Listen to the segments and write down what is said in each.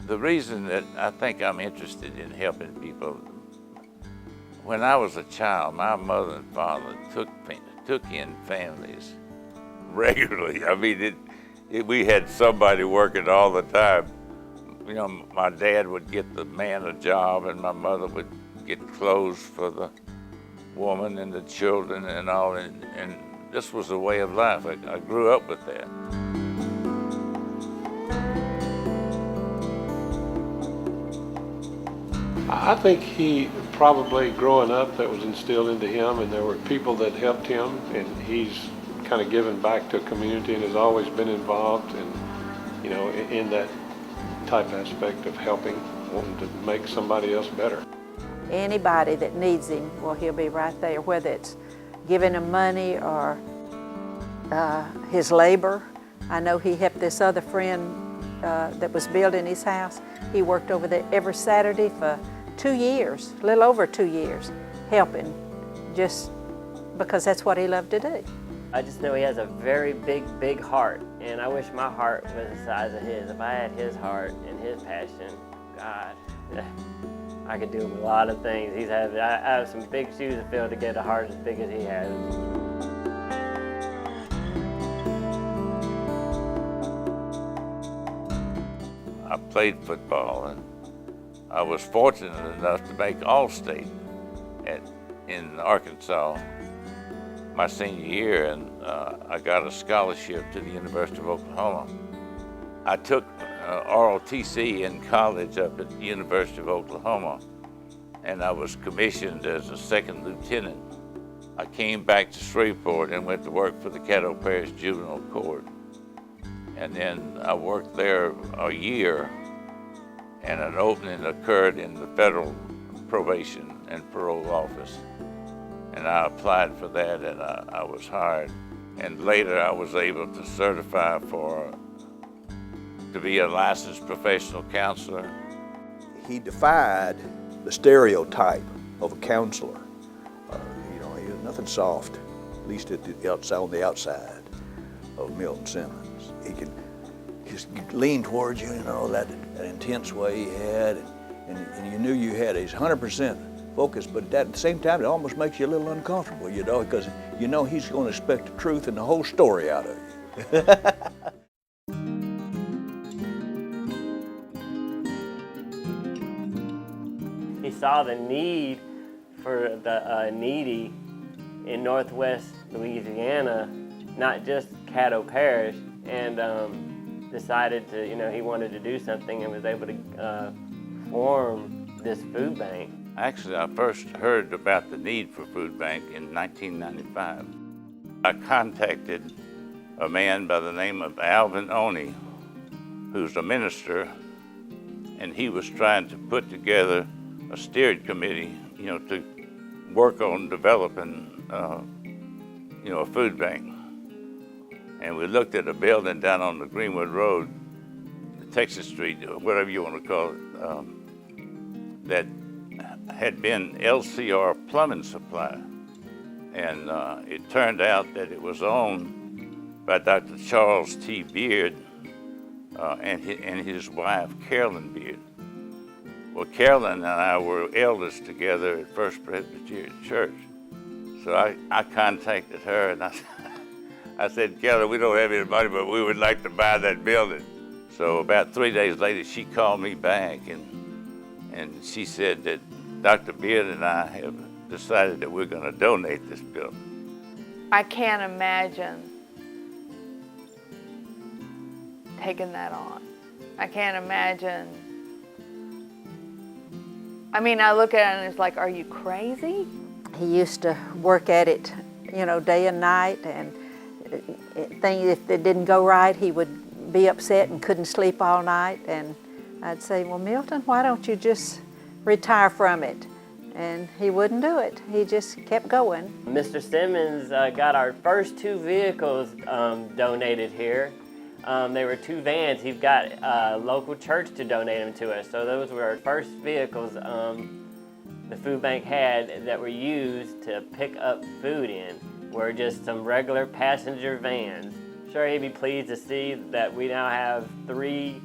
The reason that I think I'm interested in helping people, when I was a child, my mother and father took in families regularly. I mean, we had somebody working all the time. You know, my dad would get the man a job, and my mother would get clothes for the woman and the children and all, and this was a way of life. I grew up with that. I think he probably, growing up, that was instilled into him, and there were people that helped him, and he's kind of given back to a community and has always been involved in that type aspect of helping, wanting to make somebody else better. Anybody that needs him, well, he'll be right there, whether it's giving him money or his labor. I know he helped this other friend that was building his house. He worked over there every Saturday for 2 years, a little over 2 years, helping, just because that's what he loved to do. I just know he has a very big heart, and I wish my heart was the size of his. If I had his heart and his passion, God, I could do a lot of things. I have some big shoes to fill to get a heart as big as he has. I played football, and I was fortunate enough to make All-State in Arkansas my senior year, and I got a scholarship to the University of Oklahoma. I took ROTC in college up at the University of Oklahoma, and I was commissioned as a second lieutenant. I came back to Shreveport and went to work for the Caddo Parish Juvenile Court. And then I worked there a year, and an opening occurred in the federal probation and parole office. And I applied for that, and I was hired. And later I was able to certify to be a licensed professional counselor. He defied the stereotype of a counselor. He was nothing soft, at least on the outside of Milton Simmons. He could just lean towards you, that intense way he had, and you knew you had his 100% focus, but at the same time, it almost makes you a little uncomfortable, because he's going to expect the truth and the whole story out of you. He saw the need for the needy in Northwest Louisiana, not just Caddo Parish, and decided to, he wanted to do something and was able to form this food bank. Actually, I first heard about the need for food bank in 1995. I contacted a man by the name of Alvin Oney, who's a minister, and he was trying to put together a steering committee, to work on developing, a food bank. And we looked at a building down on the Greenwood Road, Texas Street, or whatever you want to call it, that had been LCR Plumbing Supply. And it turned out that it was owned by Dr. Charles T. Beard and his wife, Carolyn Beard. Well, Carolyn and I were elders together at First Presbyterian Church. So I contacted her, and I said, Carolyn, we don't have any money, but we would like to buy that building. So about 3 days later, she called me back, and she said that Dr. Beard and I have decided that we're going to donate this building. I can't imagine taking that on. I can't imagine. I mean, I look at it and it's like, are you crazy? He used to work at it, day and night, and if it didn't go right, he would be upset and couldn't sleep all night. And I'd say, well, Milton, why don't you just retire from it? And he wouldn't do it. He just kept going. Mr. Simmons got our first 2 vehicles donated here. They were 2 vans. He got a local church to donate them to us. So those were our first vehicles the food bank had that were used to pick up food in, were just some regular passenger vans. Sure, he'd be pleased to see that we now have 3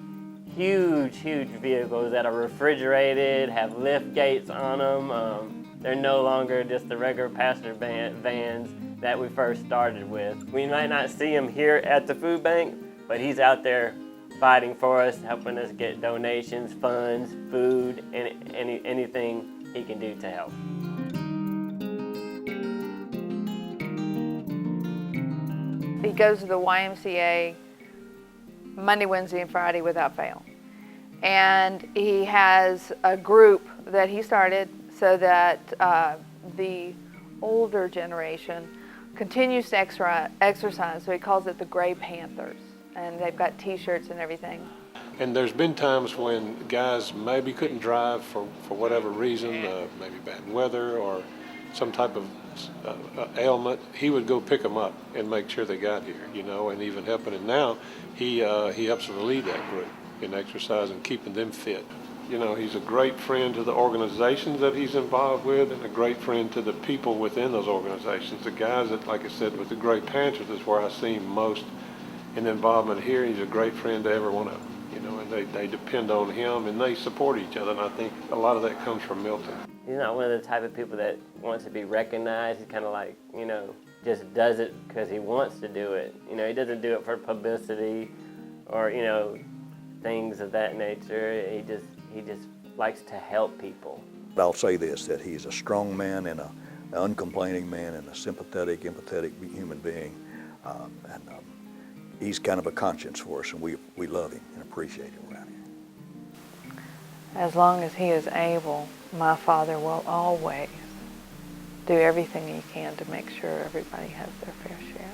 huge vehicles that are refrigerated, have lift gates on them. They're no longer just the regular passenger vans that we first started with. We might not see him here at the food bank, but he's out there fighting for us, helping us get donations, funds, food, and anything he can do to help. He goes to the YMCA Monday, Wednesday, and Friday without fail. And he has a group that he started so that the older generation continues to exercise. So he calls it the Gray Panthers. And they've got t-shirts and everything. And there's been times when guys maybe couldn't drive for whatever reason, maybe bad weather or some type of ailment. He would go pick them up and make sure they got here, you know, and even helping. And now he helps to lead that group in exercise and keeping them fit. You know, he's a great friend to the organizations that he's involved with and a great friend to the people within those organizations. The guys that, like I said, with the Gray Panthers is where I see him most in involvement here. He's a great friend to every one of them, you know, and they depend on him and they support each other. And I think a lot of that comes from Milton. He's not one of the type of people that wants to be recognized. He's kind of like, you know, just does it because he wants to do it. You know, he doesn't do it for publicity or, you know, things of that nature. He just likes to help people. But I'll say this, that he's a strong man and an uncomplaining man and a sympathetic, empathetic human being. He's kind of a conscience for us, and we love him and appreciate him around here. As long as he is able, my father will always do everything he can to make sure everybody has their fair share.